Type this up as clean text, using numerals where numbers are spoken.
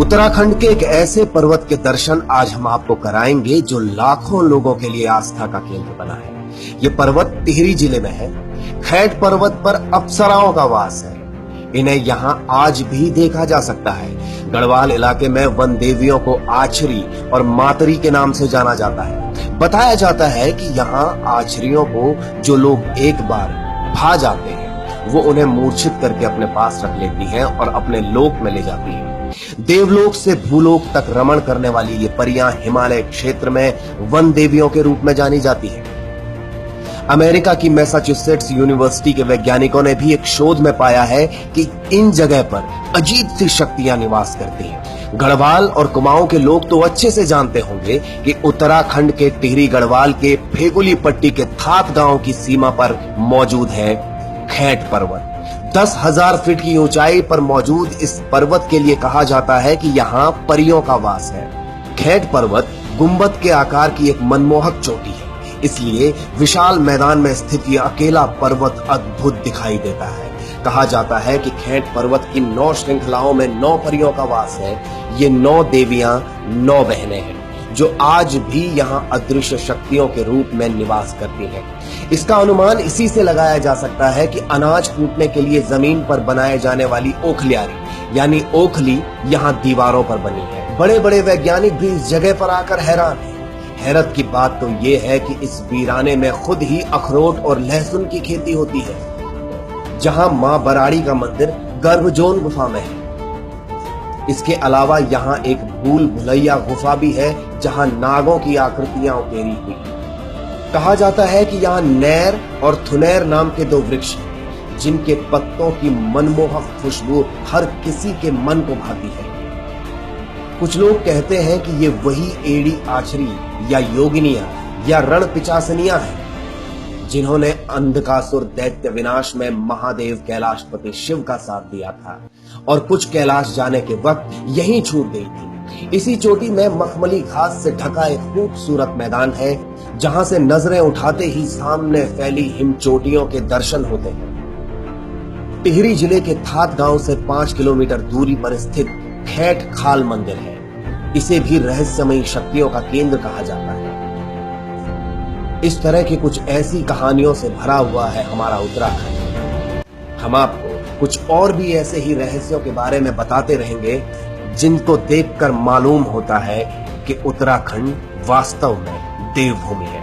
उत्तराखंड के एक ऐसे पर्वत के दर्शन आज हम आपको कराएंगे जो लाखों लोगों के लिए आस्था का केंद्र बना है। ये पर्वत टिहरी जिले में है। खैट पर्वत पर अप्सराओं का वास है। इन्हें यहाँ आज भी देखा जा सकता है। गढ़वाल इलाके में वन देवियों को आछरी और मातरी के नाम से जाना जाता है। बताया जाता है कि यहाँ आछरियों को जो लोग एक बार भा जाते हैं वो उन्हें मूर्छित करके अपने पास रख लेती हैं और अपने लोक में ले जाती हैं। देवलोक से भूलोक तक रमण करने वाली ये परियां हिमालय क्षेत्र में वन देवियों के रूप में जानी जाती हैं। अमेरिका की मैसाचुसेट्स यूनिवर्सिटी के वैज्ञानिकों ने भी एक शोध में पाया है कि इन जगह पर अजीब सी शक्तियां निवास करती हैं। गढ़वाल और कुमाऊं के लोग तो अच्छे से जानते होंगे कि उत्तराखंड के टिहरी गढ़वाल के फेगुली पट्टी के थात गांव की सीमा पर मौजूद है खैट पर्वत। 10,000 फीट की ऊंचाई पर मौजूद इस पर्वत के लिए कहा जाता है कि यहाँ परियों का वास है। खैट पर्वत गुंबद के आकार की एक मनमोहक चोटी है, इसलिए विशाल मैदान में स्थित यह अकेला पर्वत अद्भुत दिखाई देता है। कहा जाता है कि खैट पर्वत की 9 श्रृंखलाओं में 9 परियों का वास है। ये 9 देवियां 9 बहनें हैं जो आज भी यहाँ अदृश्य शक्तियों के रूप में निवास करती हैं। इसका अनुमान इसी से लगाया जा सकता है कि अनाज कूटने के लिए जमीन पर बनाए जाने वाली ओखलियारी यानी ओखली यहाँ दीवारों पर बनी है। बड़े बड़े वैज्ञानिक भी इस जगह पर आकर हैरान हैं। हैरत की बात तो ये है कि इस वीराने में खुद ही अखरोट और लहसुन की खेती होती है। जहां मां बराड़ी का मंदिर गर्भजोन गुफा में है। इसके अलावा यहाँ एक भूल भुलैया गुफा भी है जहां नागों की आकृतियां उकेरी हुई। कहा जाता है कि यहाँ नैर और थुनैर नाम के 2 वृक्ष हैं जिनके पत्तों की मनमोहक खुशबू हर किसी के मन को भाती है। कुछ लोग कहते हैं कि ये वही एड़ी आछरी या योगिनियां या रण पिचासनियां हैं जिन्होंने अंधकासुर दैत्य विनाश में महादेव कैलाशपति शिव का साथ दिया था और कुछ कैलाश जाने के वक्त यहीं छूट गई थी। इसी चोटी में मखमली घास से ढका एक खूबसूरत मैदान है जहां से नजरें उठाते ही सामने फैली हिम चोटियों के दर्शन होते हैं। टिहरी जिले के थात गांव से 5 किलोमीटर दूरी पर स्थित खैट खाल मंदिर है। इसे भी रहस्यमयी शक्तियों का केंद्र कहा जाता है। इस तरह की कुछ ऐसी कहानियों से भरा हुआ है हमारा उत्तराखंड। हम आपको कुछ और भी ऐसे ही रहस्यों के बारे में बताते रहेंगे जिनको देखकर मालूम होता है कि उत्तराखंड वास्तव में देवभूमि है।